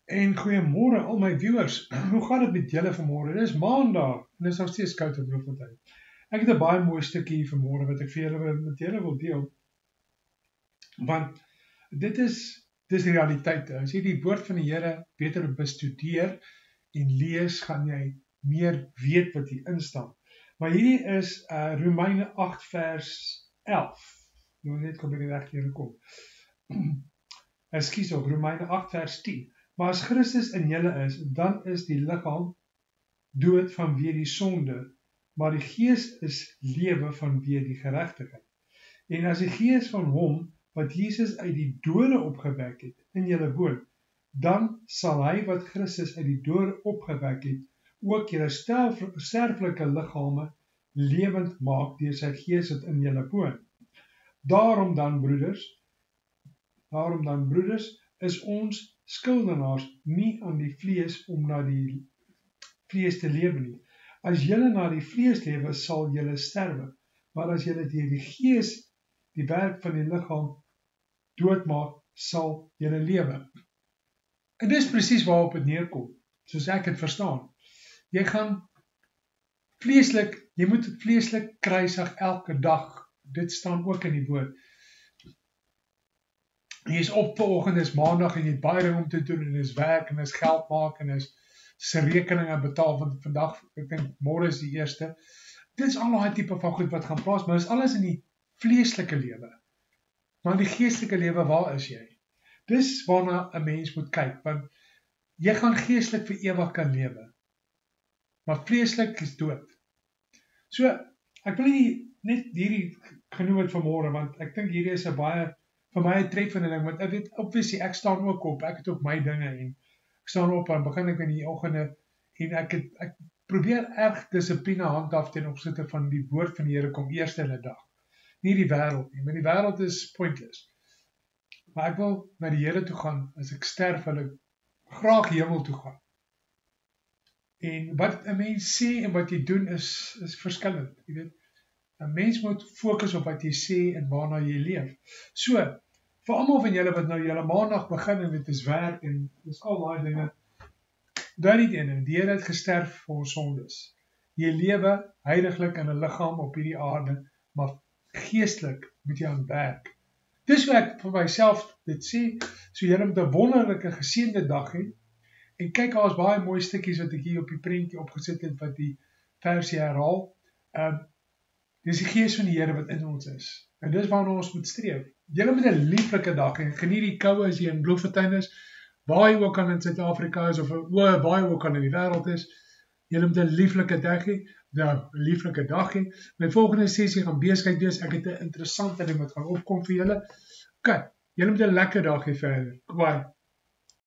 En goeiemôre al my viewers. Hoe gaan dit met julle vanmôre? Dit is Maandag en dit is nog steeds koud in Bloemfontein. Ek het 'n baie mooi stukkie hier vanmôre wat ek vir julle met julle wil deel. Want dit is die realiteit. As jy die woord van die Here beter bestudeer en lees, gaan jy meer weet wat hier instaan. Maar hierdie is Romeine 8 vers 11. Jy moet net kom by die reg hier kom. Ekskuus ook, Romeine 8 vers 10. Maar as Christus in julle is, dan is die liggaam dood vanweë die sonde, maar die gees is lewe vanweë die geregtigheid. En as die gees van hom, wat Jesus uit die dode opgewek het, in julle woon, dan sal hy wat Christus uit die dode opgewek het, ook julle sterflike liggame lewend maak deur sy gees wat in julle woon. Daarom dan broeders, is ons skuldenaars nie aan die vlees om na die vlees te lewe nie. As julle na die vlees lewe, sal julle sterwe. Maar as julle deur die gees die werk van die liggaam doodmaak, sal julle lewe. En dis presies waarop het neerkom, soos ek het verstaan. Jy moet vleeslik kruisig elke dag. Dit staan ook in die woord. Jy is op vanoggend, is maandag en jy het baie ding om te doen en is werk en is geld maak en is sy rekeninge betaal, want vandag, ek dink môre is die eerste. Dit is al die tipe van goed wat gaan plaas, maar dit is alles in die vleeslike lewe. Maar in die geestelike lewe, waar is jy? Dis waarna 'n mens moet kyk, want jy gaan geestelik vir ewig kan lewe. Maar vleeslik is dood. So, ek wil nie net hierdie genoem het vanmôre, want ek dink hierdie is 'n baie vir my 'n treffende ding, want ek weet, obviously, ek staan ook op, ek het ook my dinge, en ek staan op, en begin ek in die oggende, en ek probeer erg dissipline handhaaf ten opsigte van die woord van die Here kom eerste in 'n dag. Nie die wêreld nie, maar die wêreld is pointless. Maar ek wil na die Here toe gaan, as ek sterf, wil ek graag hemel toe gaan. En wat 'n mens sê en wat jy doen is verskillend, jy weet. 'n Mens moet fokus op wat jy sê en waarna jy leef. So, vir almal van julle wat nou julle maandag begin en dit is werk en dis al daai dinge, daai nie ene, die Here het gesterf vir ons sondes. Jy lewe heiliglik in 'n liggaam op hierdie aarde, maar geestelik moet jy aan werk. Dis hoe ek vir myself dit sê, so julle moet 'n wonderlike geseënde dag hê. En kyk, daar is baie mooi stukkies wat ek hier op die prentjie opgesit het wat die versie herhaal. Dis die gees van die Here wat in ons is. En dis waarna ons moet streef. Julle moet 'n lieflike dag en geniet die koue as jy in Bloemfontein is, waar jy ook al in Suid-Afrika is of waar jy ook al in die wêreld is. Julle moet 'n lieflike dag hê. My volgende sessie gaan besigheid wees. Ek het 'n interessante ding wat gaan opkom vir julle. OK, julle moet 'n lekker dag hê verder. Bye.